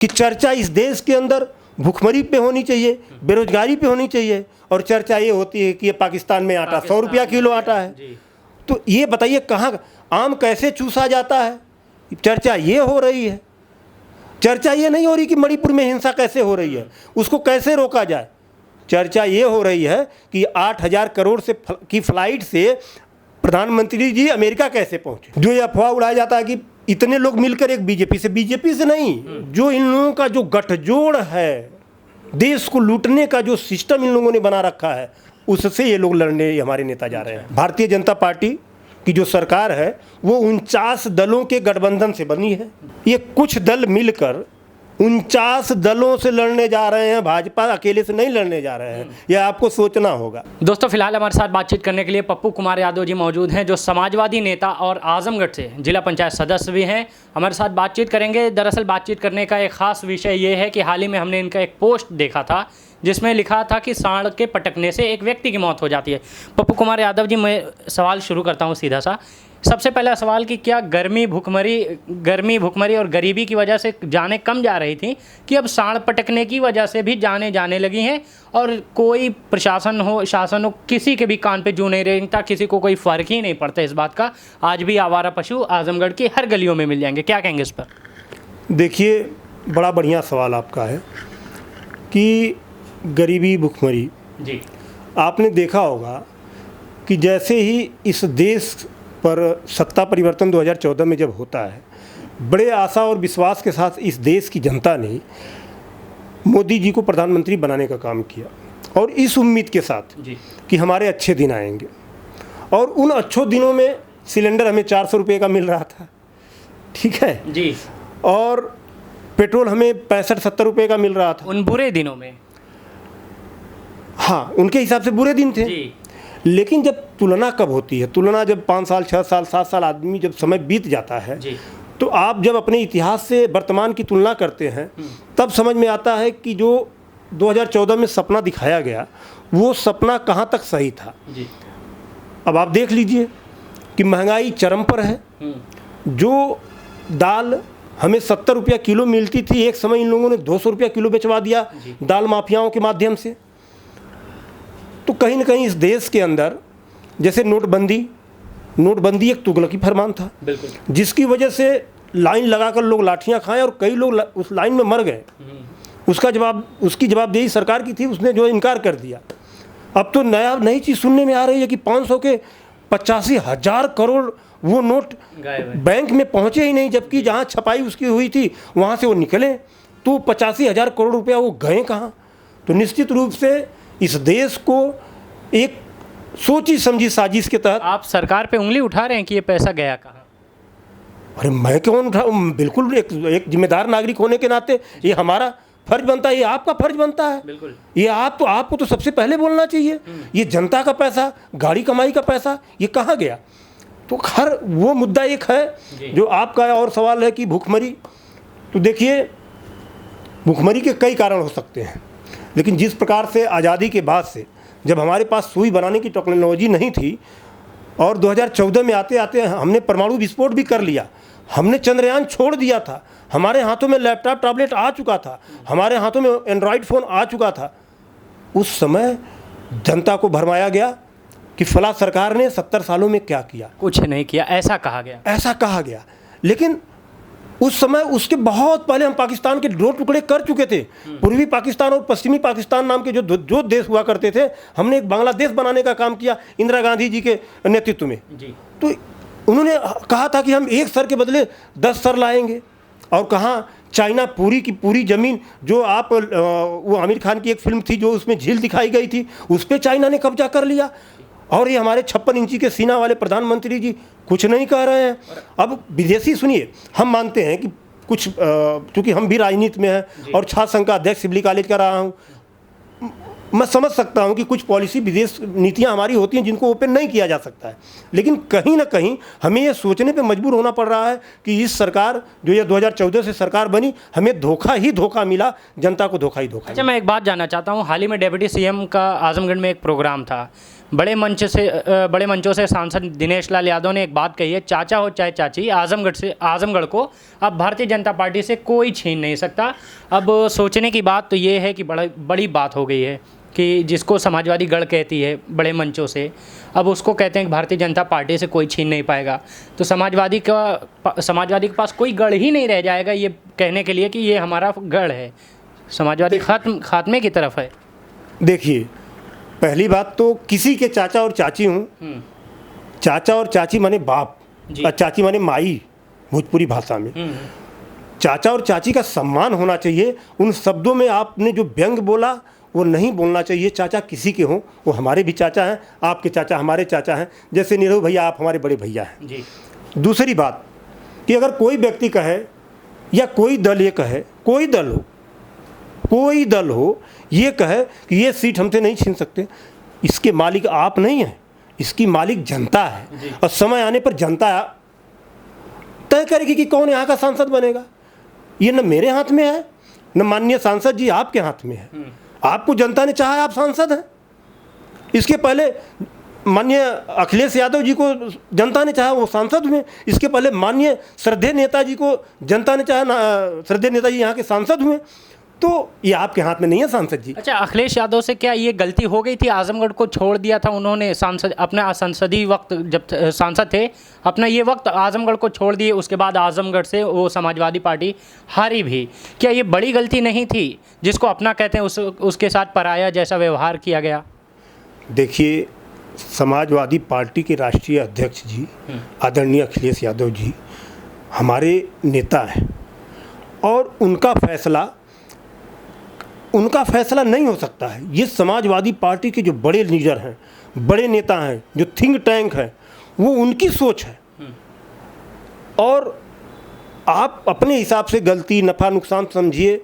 कि चर्चा इस देश के अंदर भुखमरी पे होनी चाहिए, बेरोजगारी पे होनी चाहिए, और चर्चा ये होती है कि ये पाकिस्तान में आटा 100 रुपया किलो आटा है। तो ये बताइए कहाँ आम कैसे चूसा जाता है? चर्चा ये हो रही है। चर्चा ये नहीं हो रही कि मणिपुर में हिंसा कैसे हो रही है, उसको कैसे रोका जाए। चर्चा ये हो रही है कि 8,000 करोड़ से की फ्लाइट से प्रधानमंत्री जी अमेरिका कैसे पहुंचे। जो ये अफवाह उड़ाया जाता है कि इतने लोग मिलकर एक बीजेपी से नहीं, जो इन लोगों का जो गठजोड़ है, देश को लूटने का जो सिस्टम इन लोगों ने बना रखा है, उससे ये लोग लड़ने हमारे नेता जा रहे हैं। भारतीय जनता पार्टी की जो सरकार है वो 49 दलों के गठबंधन से बनी है। ये कुछ दल मिलकर 49 दलों से लड़ने जा रहे हैं, भाजपा अकेले से नहीं लड़ने जा रहे हैं। यह आपको सोचना होगा। दोस्तों, फिलहाल हमारे साथ बातचीत करने के लिए पप्पू कुमार यादव जी मौजूद हैं, जो समाजवादी नेता और आजमगढ़ से जिला पंचायत सदस्य भी हैं। हमारे साथ बातचीत करेंगे। दरअसल बातचीत करने का एक ख़ास विषय ये है कि हाल ही में हमने इनका एक पोस्ट देखा था जिसमें लिखा था कि सांड के पटकने से एक व्यक्ति की मौत हो जाती है। पप्पू कुमार यादव जी, मैं सवाल शुरू करता हूँ सीधा सा। सबसे पहला सवाल कि क्या गर्मी भुखमरी और गरीबी की वजह से जानें कम जा रही थी कि अब सांड पटकने की वजह से भी जाने जाने लगी हैं, और कोई प्रशासन हो, शासन हो, किसी के भी कान पे जू नहीं रेंगता, किसी को कोई फ़र्क ही नहीं पड़ता इस बात का। आज भी आवारा पशु आजमगढ़ की हर गलियों में मिल जाएंगे। क्या कहेंगे इस पर? देखिए, बड़ा बढ़िया सवाल आपका है कि गरीबी भुखमरी जी, आपने देखा होगा कि जैसे ही इस देश पर सत्ता परिवर्तन 2014 में जब होता है, बड़े आशा और विश्वास के साथ इस देश की जनता ने मोदी जी को प्रधानमंत्री बनाने का काम किया, और इस उम्मीद के साथ कि हमारे अच्छे दिन आएंगे। और उन अच्छे दिनों में सिलेंडर हमें 400 रुपये का मिल रहा था, ठीक है जी, और पेट्रोल हमें 65-70 रुपये का मिल रहा था उन बुरे दिनों में। हाँ, उनके हिसाब से बुरे दिन थे जी। लेकिन जब तुलना कब होती है, तुलना जब 5 साल 6 साल 7 साल आदमी जब समय बीत जाता है जी, तो आप जब अपने इतिहास से वर्तमान की तुलना करते हैं तब समझ में आता है कि जो 2014 में सपना दिखाया गया वो सपना कहाँ तक सही था जी। अब आप देख लीजिए कि महंगाई चरम पर है। जो दाल हमें 70 रुपया किलो मिलती थी, एक समय इन लोगों ने 200 रुपया किलो बेचवा दिया दाल माफियाओं के माध्यम से। तो कहीं ना कहीं इस देश के अंदर जैसे नोटबंदी एक तुगलकी फरमान था, जिसकी वजह से लाइन लगाकर लोग लाठियां खाएं और कई लोग उस लाइन में मर गए। उसकी जवाबदेही सरकार की थी, उसने जो इनकार कर दिया। अब तो नई चीज़ सुनने में आ रही है कि 500 के 85,000 करोड़ वो नोट बैंक में पहुंचे ही नहीं, जबकि जहां छपाई उसकी हुई थी वहां से वो निकले, तो 85,000 करोड़ रुपया वो गए कहाँ? तो निश्चित रूप से इस देश को एक सोची समझी साजिश के तहत आप सरकार पे उंगली उठा रहे हैं कि ये पैसा गया कहाँ? अरे मैं क्यों उठा? बिल्कुल एक जिम्मेदार नागरिक होने के नाते ये हमारा फर्ज बनता है, ये आपका फर्ज बनता है। बिल्कुल, ये आपको तो सबसे पहले बोलना चाहिए। ये जनता का पैसा, गाड़ी कमाई का पैसा, ये कहाँ गया? तो हर वो मुद्दा एक है जो आपका और सवाल है कि भूखमरी। तो देखिए, भूखमरी के कई कारण हो सकते हैं, लेकिन जिस प्रकार से आज़ादी के बाद से जब हमारे पास सुई बनाने की टेक्नोलॉजी नहीं थी और 2014 में आते आते हमने परमाणु विस्फोट भी कर लिया, हमने चंद्रयान छोड़ दिया था, हमारे हाथों में लैपटॉप टैबलेट आ चुका था, हमारे हाथों में एंड्रॉयड फ़ोन आ चुका था। उस समय जनता को भरमाया गया कि फला सरकार ने 70 सालों में क्या किया, कुछ नहीं किया, ऐसा कहा गया। लेकिन उस समय उसके बहुत पहले हम पाकिस्तान के 2 टुकड़े कर चुके थे। पूर्वी पाकिस्तान और पश्चिमी पाकिस्तान नाम के जो देश हुआ करते थे, हमने एक बांग्लादेश बनाने का काम किया इंदिरा गांधी जी के नेतृत्व में जी। तो उन्होंने कहा था कि हम एक सर के बदले 10 सर लाएंगे, और कहाँ चाइना पूरी की पूरी ज़मीन जो वो आमिर खान की एक फिल्म थी जो उसमें झील दिखाई गई थी, उस पर चाइना ने कब्जा कर लिया। और ये हमारे 56 इंची के सीना वाले प्रधानमंत्री जी कुछ नहीं कह रहे हैं। अब विदेशी, सुनिए, हम मानते हैं कि कुछ चूँकि हम भी राजनीति में हैं और छात्र संघ का अध्यक्ष सिवली कॉलेज का रहा हूँ, मैं समझ सकता हूँ कि कुछ पॉलिसी विदेश नीतियाँ हमारी होती हैं जिनको ओपन नहीं किया जा सकता है, लेकिन कहीं ना कहीं हमें ये सोचने पे मजबूर होना पड़ रहा है कि इस सरकार जो ये 2014 से सरकार बनी, हमें धोखा मिला, जनता को धोखा ही धोखा। अच्छा, मैं एक बात जानना चाहता हूँ। हाल ही में डिप्टी सीएम का आजमगढ़ में एक प्रोग्राम था, बड़े मंचों से सांसद दिनेश लाल यादव ने एक बात कही है, चाचा हो चाहे चाची, आजमगढ़ को अब भारतीय जनता पार्टी से कोई छीन नहीं सकता। अब सोचने की बात तो ये है कि बड़ी बात हो गई है कि जिसको समाजवादी गढ़ कहती है बड़े मंचों से, अब उसको कहते हैं कि भारतीय जनता पार्टी से कोई छीन नहीं पाएगा। तो समाजवादी के पास कोई गढ़ ही नहीं रह जाएगा ये कहने के लिए कि ये हमारा गढ़ है। समाजवादी खात्मे की तरफ है। देखिए, पहली बात तो किसी के चाचा और चाची हूँ, चाचा और चाची माने बाप और चाची माने माई भोजपुरी भाषा में। चाचा और चाची का सम्मान होना चाहिए। उन शब्दों में आपने जो व्यंग बोला वो नहीं बोलना चाहिए। चाचा किसी के हों, वो हमारे भी चाचा हैं, आपके चाचा हमारे चाचा हैं, जैसे नीरव भैया आप हमारे बड़े भैया हैं जी। दूसरी बात कि अगर कोई व्यक्ति कहे या कोई दल ये कहे, कोई दल हो ये कहे कि ये सीट हमसे नहीं छीन सकते, इसके मालिक आप नहीं हैं, इसकी मालिक जनता है। और समय आने पर जनता तय करेगी कि कौन यहाँ का सांसद बनेगा। ये न मेरे हाथ में है, न माननीय सांसद जी आपके हाथ में है। आपको जनता ने चाहा, आप सांसद हैं। इसके पहले माननीय अखिलेश यादव जी को जनता ने चाहा, वो सांसद हुए। इसके पहले माननीय श्रद्धेय नेताजी को जनता ने चाहा, श्रद्धेय नेताजी यहाँ के सांसद हुए। तो ये आपके हाथ में नहीं है सांसद जी। अच्छा, अखिलेश यादव से क्या ये गलती हो गई थी? आजमगढ़ को छोड़ दिया था उन्होंने, सांसद अपना संसदीय वक्त जब सांसद थे, अपना ये वक्त आजमगढ़ को छोड़ दिए। उसके बाद आजमगढ़ से वो समाजवादी पार्टी हारी भी। क्या ये बड़ी गलती नहीं थी जिसको अपना कहते हैं उसके साथ पराया जैसा व्यवहार किया गया? देखिए, समाजवादी पार्टी के राष्ट्रीय अध्यक्ष जी आदरणीय अखिलेश यादव जी हमारे नेता हैं और उनका फैसला नहीं हो सकता है। ये समाजवादी पार्टी के जो बड़े लीडर हैं, बड़े नेता हैं, जो थिंक टैंक है, वो उनकी सोच है। और आप अपने हिसाब से गलती नफ़ा नुकसान समझिए।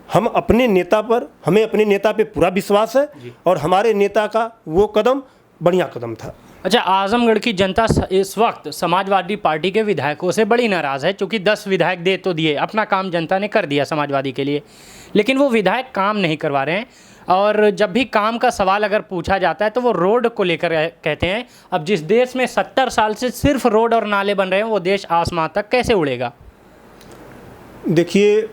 हमें अपने नेता पे पूरा विश्वास है और हमारे नेता का वो कदम बढ़िया कदम था। अच्छा, आजमगढ़ की जनता इस वक्त समाजवादी पार्टी के विधायकों से बड़ी नाराज़ है, क्योंकि 10 विधायक दे तो दिए, अपना काम जनता ने कर दिया समाजवादी के लिए, लेकिन वो विधायक काम नहीं करवा रहे हैं। और जब भी काम का सवाल अगर पूछा जाता है तो वो रोड को लेकर कहते हैं। अब जिस देश में 70 साल से सिर्फ रोड और नाले बन रहे हैं, वो देश आसमान तक कैसे उड़ेगा? देखिए,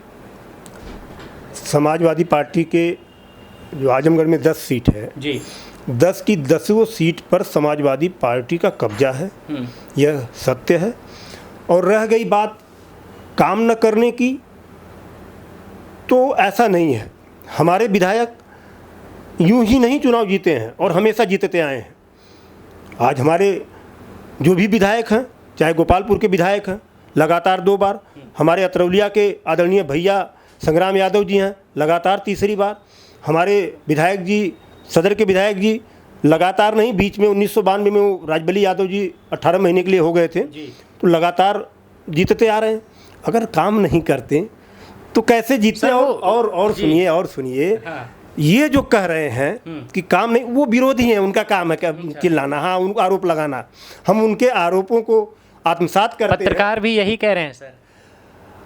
समाजवादी पार्टी के जो आजमगढ़ में 10 सीट है जी, 10 की 10 सीट पर समाजवादी पार्टी का कब्जा है, यह सत्य है। और रह गई बात काम न करने की, तो ऐसा नहीं है। हमारे विधायक यूं ही नहीं चुनाव जीते हैं और हमेशा जीतते आए हैं। आज हमारे जो भी विधायक हैं, चाहे गोपालपुर के विधायक हैं, लगातार 2 बार, हमारे अतरौलिया के आदरणीय भैया संग्राम यादव जी हैं, लगातार तीसरी बार, हमारे विधायक जी, सदर के विधायक जी लगातार नहीं, बीच में 1992 में वो राजबली यादव जी 18 महीने के लिए हो गए थे, तो लगातार जीतते आ रहे हैं। अगर काम नहीं करते तो कैसे जीतते हैं? और सुनिए हाँ। ये जो कह रहे हैं कि काम नहीं, वो विरोधी हैं, उनका काम है क्या चिल्लाना, हाँ, उनको आरोप लगाना। हम उनके आरोपों को आत्मसात करते हैं। पत्रकार भी यही कह रहे हैं सर।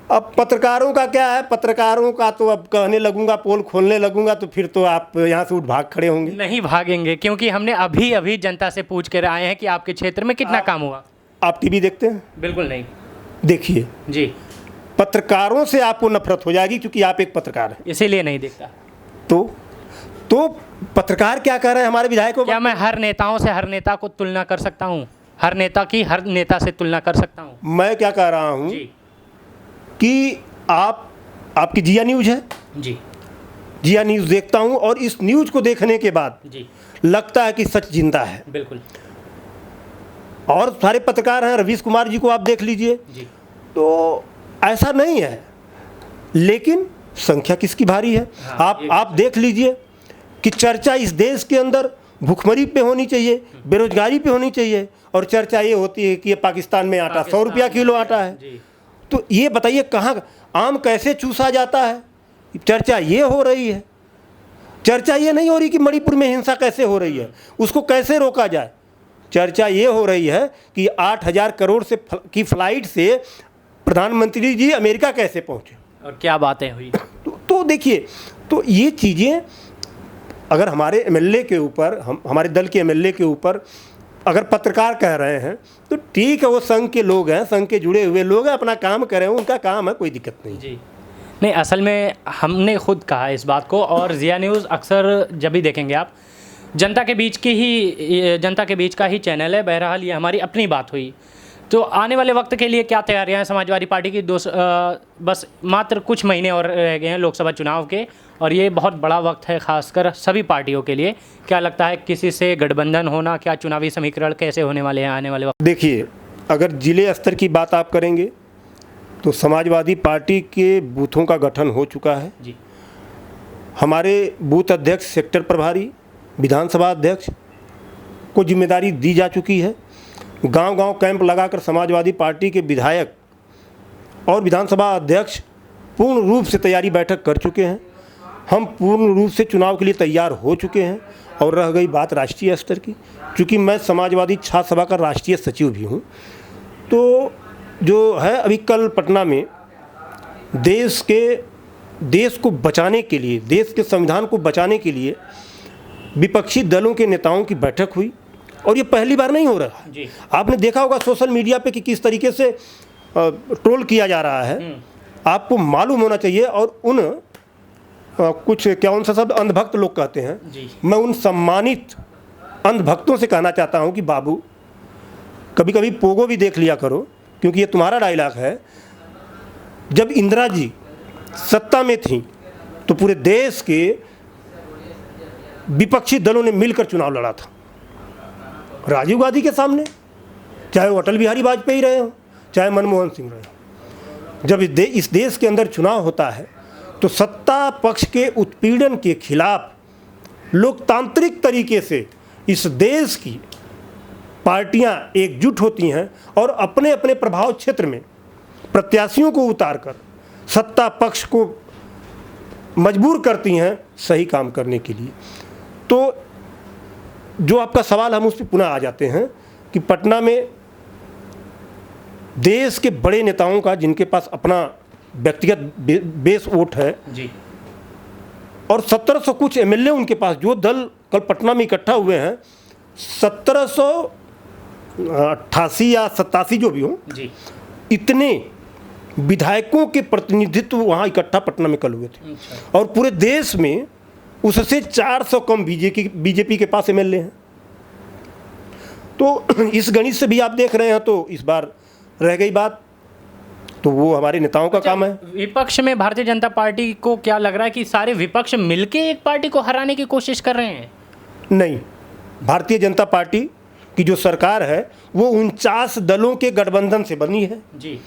अब पत्रकारों का क्या है? पत्रकारों का तो अब कहने लगूंगा, पोल खोलने लगूंगा तो फिर तो आप यहाँ से उठ भाग खड़े होंगे। नहीं भागेंगे, क्योंकि हमने अभी जनता से पूछ कर आए हैं कि आपके क्षेत्र में कितना काम हुआ। आप टीवी देखते हैं? बिल्कुल नहीं। देखिए जी, पत्रकारों से आपको नफरत हो जाएगी क्योंकि आप एक पत्रकार हैं, इसीलिए नहीं देखता। तो पत्रकार क्या कह रहे हैं हमारे विधायकों? क्या मैं हर नेताओं से हर नेता को तुलना कर सकता हूँ? हर नेता की हर नेता से तुलना कर सकता हूँ? मैं क्या कह रहा हूँ कि आपकी जिया न्यूज़ है जी, जिया न्यूज़ देखता हूँ और इस न्यूज़ को देखने के बाद जी लगता है कि सच जिंदा है। बिल्कुल। और सारे पत्रकार हैं, रवीश कुमार जी को आप देख लीजिए, तो ऐसा नहीं है, लेकिन संख्या किसकी भारी है? हाँ, आप देख लीजिए कि चर्चा इस देश के अंदर भूखमरी पे होनी चाहिए, बेरोजगारी पे होनी चाहिए, और चर्चा ये होती है कि ये पाकिस्तान में आटा 100 रुपया किलो आटा है। तो ये बताइए कहाँ आम कैसे चूसा जाता है? चर्चा ये हो रही है। चर्चा ये नहीं हो रही कि मणिपुर में हिंसा कैसे हो रही है, उसको कैसे रोका जाए। चर्चा ये हो रही है कि 8,000 करोड़ से की फ्लाइट से प्रधानमंत्री जी अमेरिका कैसे पहुँचे और क्या बातें हुई। तो देखिए, तो ये चीज़ें अगर हमारे एमएलए के ऊपर, हमारे दल के एमएलए के ऊपर अगर पत्रकार कह रहे हैं तो ठीक है, वो संघ के लोग हैं, संघ के जुड़े हुए लोग हैं, अपना काम करें, उनका काम है, कोई दिक्कत नहीं। जी नहीं, असल में हमने खुद कहा इस बात को, और ज़िया न्यूज़ अक्सर जब भी देखेंगे आप, जनता के बीच का ही चैनल है। बहरहाल ये हमारी अपनी बात हुई। तो आने वाले वक्त के लिए क्या तैयारियां हैं समाजवादी पार्टी की? बस मात्र कुछ महीने और रह गए हैं लोकसभा चुनाव के, और ये बहुत बड़ा वक्त है खासकर सभी पार्टियों के लिए। क्या लगता है, किसी से गठबंधन होना, क्या चुनावी समीकरण कैसे होने वाले हैं आने वाले वक्त? देखिए, अगर जिले स्तर की बात आप करेंगे तो समाजवादी पार्टी के बूथों का गठन हो चुका है जी। हमारे बूथ अध्यक्ष, सेक्टर प्रभारी, विधानसभा अध्यक्ष को जिम्मेदारी दी जा चुकी है। गांव-गांव कैंप लगाकर समाजवादी पार्टी के विधायक और विधानसभा अध्यक्ष पूर्ण रूप से तैयारी बैठक कर चुके हैं। हम पूर्ण रूप से चुनाव के लिए तैयार हो चुके हैं। और रह गई बात राष्ट्रीय स्तर की, चूँकि मैं समाजवादी छात्र सभा का राष्ट्रीय सचिव भी हूँ, तो जो है अभी कल पटना में देश को बचाने के लिए, देश के संविधान को बचाने के लिए विपक्षी दलों के नेताओं की बैठक हुई। और ये पहली बार नहीं हो रहा है। आपने देखा होगा सोशल मीडिया पे कि किस तरीके से ट्रोल किया जा रहा है, आपको मालूम होना चाहिए। और उन कुछ क्या उनसे शब्द अंधभक्त लोग कहते हैं, मैं उन सम्मानित अंधभक्तों से कहना चाहता हूं कि बाबू, कभी कभी पोगो भी देख लिया करो, क्योंकि ये तुम्हारा डायलॉग है। जब इंदिरा जी सत्ता में थी तो पूरे देश के विपक्षी दलों ने मिलकर चुनाव लड़ा था राजीव गांधी के सामने, चाहे वो अटल बिहारी वाजपेयी रहे हो, चाहे मनमोहन सिंह रहे हो। जब इस देश के अंदर चुनाव होता है तो सत्ता पक्ष के उत्पीड़न के खिलाफ लोकतांत्रिक तरीके से इस देश की पार्टियां एकजुट होती हैं और अपने अपने प्रभाव क्षेत्र में प्रत्याशियों को उतारकर सत्ता पक्ष को मजबूर करती हैं सही काम करने के लिए। तो जो आपका सवाल, हम उस पर पुनः आ जाते हैं कि पटना में देश के बड़े नेताओं का, जिनके पास अपना व्यक्तिगत बेस वोट है जी, और 1700 कुछ एमएलए उनके पास, जो दल कल पटना में इकट्ठा हुए हैं, 1788 या 87 जो भी हो जी, इतने विधायकों के प्रतिनिधित्व वहाँ इकट्ठा पटना में कल हुए थे। अच्छा। और पूरे देश में उससे 400 कम बीजेपी के पास एमएलए हैं। तो इस गणित से भी आप देख रहे हैं, तो इस बार रह गई बात, तो वो हमारे नेताओं का काम है। विपक्ष में भारतीय जनता पार्टी को क्या लग रहा है कि सारे विपक्ष मिलके एक पार्टी को हराने की कोशिश कर रहे हैं? नहीं, भारतीय जनता पार्टी की जो सरकार है वो 49 दलों के गठबंधन से बनी है जी।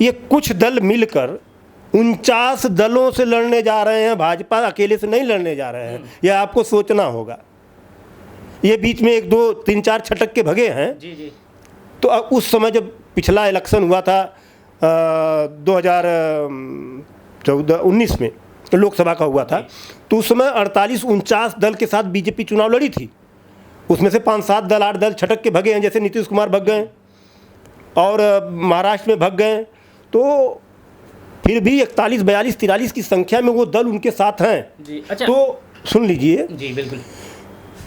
ये कुछ दल मिलकर 49 दलों से लड़ने जा रहे हैं, भाजपा अकेले से नहीं लड़ने जा रहे हैं, यह आपको सोचना होगा। ये बीच में 1 2 3 4 छटक के भगे हैं जी जी। तो उस समय जब पिछला इलेक्शन हुआ था 2019 में, तो लोकसभा का हुआ था, तो उस समय 48-49 दल के साथ बीजेपी चुनाव लड़ी थी। उसमें से 5-7 दल 8 दल छटक के भगे हैं, जैसे नीतीश कुमार भग गए और महाराष्ट्र में भग गए। तो फिर भी 41, 42, 43 की संख्या में वो दल उनके साथ हैं जी। अच्छा। तो सुन लीजिए जी, बिल्कुल।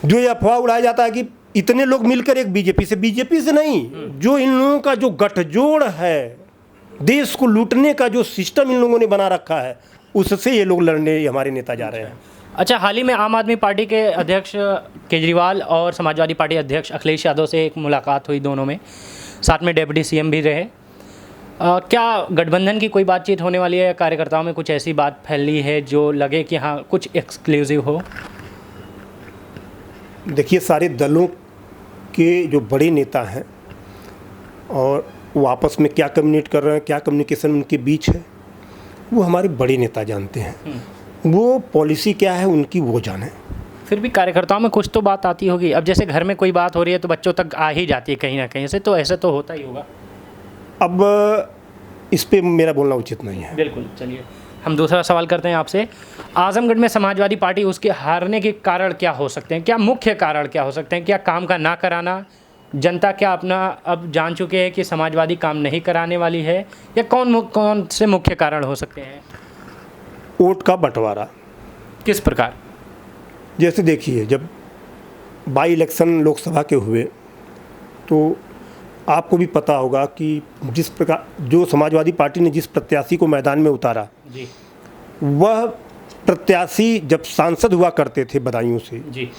जो ये अफवाह उड़ाया जाता है कि इतने लोग मिलकर एक बीजेपी से नहीं, जो इन लोगों का जो गठजोड़ है, देश को लूटने का जो सिस्टम इन लोगों ने बना रखा है, उससे ये लोग लड़ने हमारे नेता जा रहे हैं। अच्छा, हाल ही में आम आदमी पार्टी के अध्यक्ष केजरीवाल और समाजवादी पार्टी अध्यक्ष अखिलेश यादव से एक मुलाकात हुई, दोनों में साथ में डिप्टी सीएम भी रहे। क्या गठबंधन की कोई बातचीत होने वाली है? कार्यकर्ताओं में कुछ ऐसी बात फैली है जो लगे कि हाँ कुछ एक्सक्लूसिव हो? देखिए, सारे दलों के जो बड़े नेता हैं और वो आपस में क्या कम्युनिकेट कर रहे हैं, क्या कम्युनिकेशन उनके बीच है, वो हमारे बड़े नेता जानते हैं। वो पॉलिसी क्या है उनकी वो जाने। फिर भी कार्यकर्ताओं में कुछ तो बात आती होगी। अब जैसे घर में कोई बात हो रही है तो बच्चों तक आ ही जाती है कहीं ना कहीं से, तो ऐसा तो होता ही होगा। अब इस पे मेरा बोलना उचित नहीं है। बिल्कुल। चलिए, हम दूसरा सवाल करते हैं आपसे। आजमगढ़ में समाजवादी पार्टी, उसके हारने के कारण क्या हो सकते हैं? क्या मुख्य कारण क्या हो सकते हैं? क्या काम का ना कराना? जनता क्या अपना अब जान चुके हैं कि समाजवादी काम नहीं कराने वाली है? या कौन से मुख्य कारण हो सकते हैं? वोट का बंटवारा। किस प्रकार? जैसे देखिए, जब बाई इलेक्शन लोकसभा के हुए तो आपको भी पता होगा कि जिस प्रकार जो समाजवादी पार्टी ने जिस प्रत्याशी को मैदान में उतारा जी वह प्रत्याशी जब सांसद हुआ करते थे बदायूं से, जी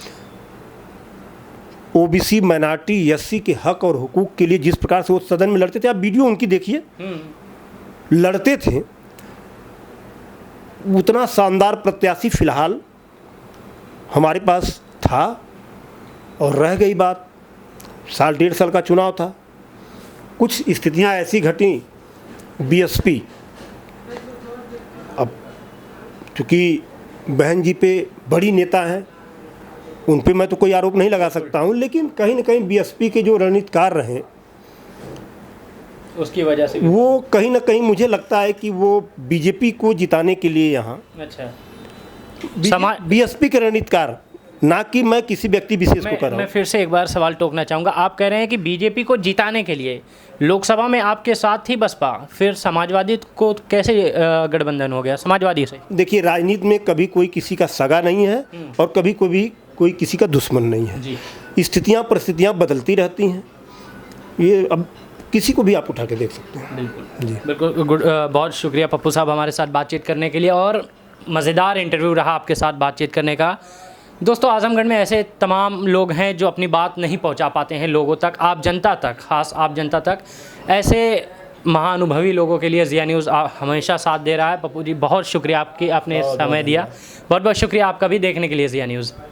ओबीसी माइनॉरिटी एससी के हक और हुकूक के लिए जिस प्रकार से वो सदन में लड़ते थे, आप वीडियो उनकी देखिए, लड़ते थे, उतना शानदार प्रत्याशी फिलहाल हमारे पास था। और रह गई बात, साल 1.5 साल का चुनाव था, कुछ स्थितियां ऐसी घटी, बीएसपी, अब चूँकि बहन जी पे बड़ी नेता हैं, उन पे मैं तो कोई आरोप नहीं लगा सकता हूं, लेकिन कहीं ना कहीं बीएसपी के जो रणनीतिकार रहे उसकी वजह से वो कहीं ना कहीं मुझे लगता है कि वो बीजेपी को जिताने के लिए यहाँ अच्छा बीएसपी के रणनीतिकार, ना कि मैं किसी व्यक्ति विशेष को कर रहा मैं हूँ। फिर से एक बार सवाल टोकना चाहूँगा। आप कह रहे हैं कि बीजेपी को जिताने के लिए लोकसभा में आपके साथ ही बसपा, फिर समाजवादी को कैसे गठबंधन हो गया समाजवादी से? देखिए, राजनीति में कभी कोई किसी का सगा नहीं है और कभी कोई किसी का दुश्मन नहीं है। स्थितियाँ परिस्थितियाँ बदलती रहती हैं, ये अब किसी को भी आप उठा के देख सकते हैं। बिल्कुल जी, बिल्कुल। बहुत शुक्रिया पप्पू साहब हमारे साथ बातचीत करने के लिए, और मज़ेदार इंटरव्यू रहा आपके साथ बातचीत करने का। दोस्तों, आजमगढ़ में ऐसे तमाम लोग हैं जो अपनी बात नहीं पहुंचा पाते हैं लोगों तक, आप जनता तक, ख़ास आप जनता तक। ऐसे महाअनुभवी लोगों के लिए ज़िया न्यूज़ हमेशा साथ दे रहा है। पप्पू जी, बहुत शुक्रिया आपने समय दिया। बहुत बहुत शुक्रिया आपका भी देखने के लिए ज़िया न्यूज़।